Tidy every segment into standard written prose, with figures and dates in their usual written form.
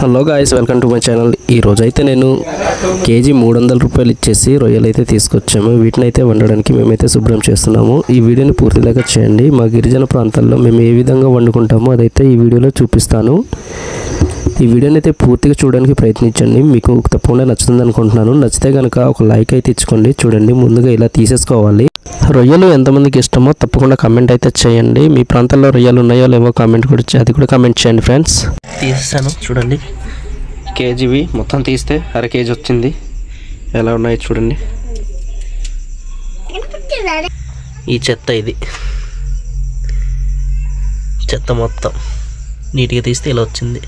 Hello guys, welcome to my channel. ఈ రోజు అయితే నేను కేజీ 300 రూపాయలు ఇచ్చేసి రొయ్యలు అయితే తీసుకొచ్చాము. వీటిని అయితే వండడానికి మేమైతే శుభ్రం చేస్తున్నాము. ఈ వీడియోని పూర్తిగా చేయండి. మా గిరిజన ప్రాంతాల్లో మేము ఏ విధంగా వండుకుంటామో అదైతే ఈ వీడియోలో చూపిస్తాను. ఈ వీడియోని అయితే పూర్తిగా చూడడానికి ప్రయత్నించండి. మీకు తప్పకుండా నచ్చుతుంది అనుకుంటున్నాను. నచ్చితే కనుక ఒక లైక్ అయితే ఇచ్చుకోండి. చూడండి, ముందుగా ఇలా తీసేసుకోవాలి. రొయ్యలు ఎంతమందికి ఇష్టమో తప్పకుండా కామెంట్ అయితే చేయండి. మీ ప్రాంతాల్లో రొయ్యలు ఉన్నాయో లేవో కామెంట్ కూడా అది కూడా కామెంట్ చేయండి ఫ్రెండ్స్. తీసేసాను చూడండి, కేజీవి మొత్తం తీస్తే అర కేజీ వచ్చింది. ఎలా ఉన్నాయి చూడండి. ఈ చెత్త, ఇది చెత్త మొత్తం నీట్గా తీస్తే ఇలా వచ్చింది.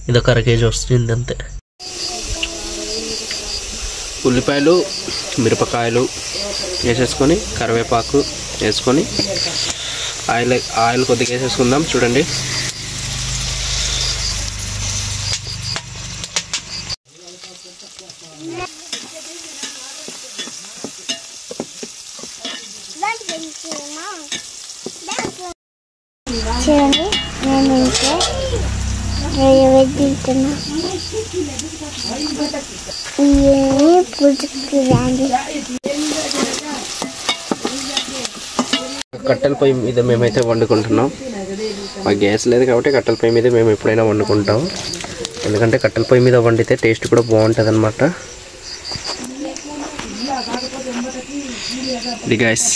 ఇది ఒక అర కేజీ వస్తుంది అంతే. ఉల్లిపాయలు, మిరపకాయలు వేసేసుకొని కరివేపాకు వేసుకొని ఆయిల్ కొద్దిగా వేసేసుకుందాం. చూడండి, కట్టెల పొయ్యి మీద మేమైతే వండుకుంటున్నాం. మా గ్యాస్ లేదు కాబట్టి కట్టెల పొయ్యి మీద మేము ఎప్పుడైనా వండుకుంటాం. ఎందుకంటే కట్టెల పొయ్యి మీద వండితే టేస్ట్ కూడా బాగుంటుంది అన్నమాట. ఇది గైస్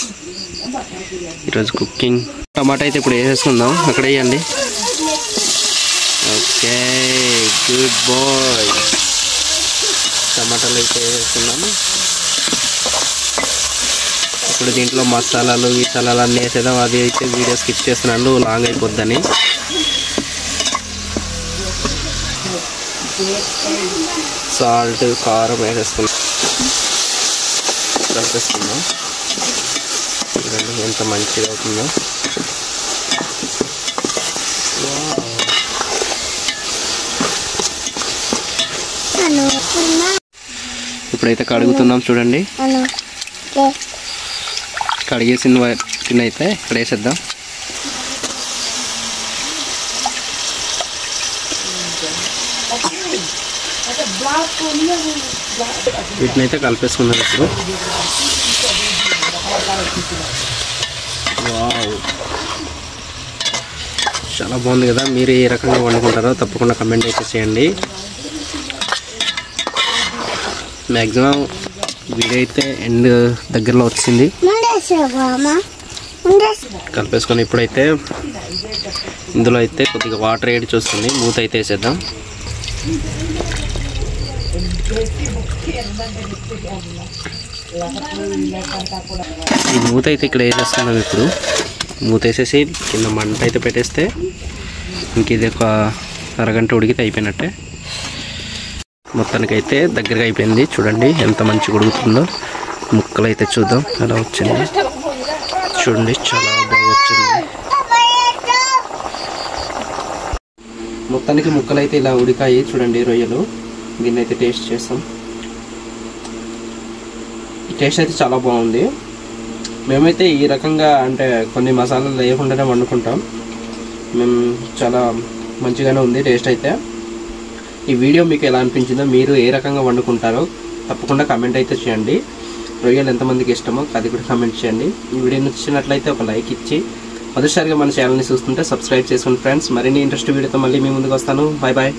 ఈరోజు కుకింగ్. టమాటా అయితే ఇప్పుడు వేసేసుకుందాం. అక్కడ వేయండి. Okay, good bye. టమాటాలు అయితే వేసేసుకున్నాము. ఇప్పుడు దీంట్లో మసాలాలు గిసాలాలు అన్నీ వేసేద్దాం. అది అయితే వీడియో స్కిప్ చేస్తున్నాను, లాంగ్ అయిపోద్దని. సాల్ట్, కారం వేసేసుకున్నాం. కలిపేసుకుందాం. చూడండి ఎంత మంచిగా అవుతుందో. ఇప్పుడైతే కడుగుతున్నాం. చూడండి, కడిగేసిన వాటిని అయితే ఇక్కడ వేసేద్దాం. వీటిని అయితే కలిపేసుకున్నాం. ఇప్పుడు వావ్, చాలా బాగుంది కదా. మీరు ఏ రకంగా వండుకుంటారో తప్పకుండా కమెంట్ అయితే చేయండి. మ్యాక్సిమం వీడియో అయితే ఎండ్ దగ్గరలో వచ్చింది. కలిపేసుకొని ఇప్పుడైతే ఇందులో అయితే కొద్దిగా వాటర్ వేడి చూస్తుంది. మూత అయితే వేసేద్దాం. ఈ మూత అయితే ఇక్కడ వేసేస్తున్నాం. ఇప్పుడు మూత వేసేసి కింద మంట అయితే పెట్టేస్తే ఇంక ఇది ఒక అరగంట ఉడికితే అయిపోయినట్టే. మొత్తానికైతే దగ్గరగా అయిపోయింది. చూడండి ఎంత మంచిగా ఉడుకుతుందో. ముక్కలు అయితే చూద్దాం ఎలా వచ్చింది. చూడండి, చాలా బాగా వచ్చింది. మొత్తానికి ముక్కలు అయితే ఇలా ఉడికాయి. చూడండి రొయ్యలు. దీన్ని అయితే టేస్ట్ చేస్తాం. టేస్ట్ అయితే చాలా బాగుంది. మేమైతే ఈ రకంగా అంటే కొన్ని మసాలాలు లేకుండానే వండుకుంటాం. మేము చాలా మంచిగానే ఉంది టేస్ట్ అయితే. ఈ వీడియో మీకు ఎలా అనిపించిందో, మీరు ఏ రకంగా వండుకుంటారో తప్పకుండా కామెంట్ అయితే చేయండి. రొయ్యలు ఎంతమందికి ఇష్టమో అది కూడా కామెంట్ చేయండి. ఈ వీడియో నచ్చినట్లయితే ఒక లైక్ ఇచ్చి మొదటిసారిగా మన ఛానల్ని చూస్తుంటే సబ్స్క్రైబ్ చేసుకోండి ఫ్రెండ్స్. మరిన్ని ఇంట్రెస్ట్ వీడియోతో మళ్ళీ మీ ముందుకు వస్తాను. Bye bye.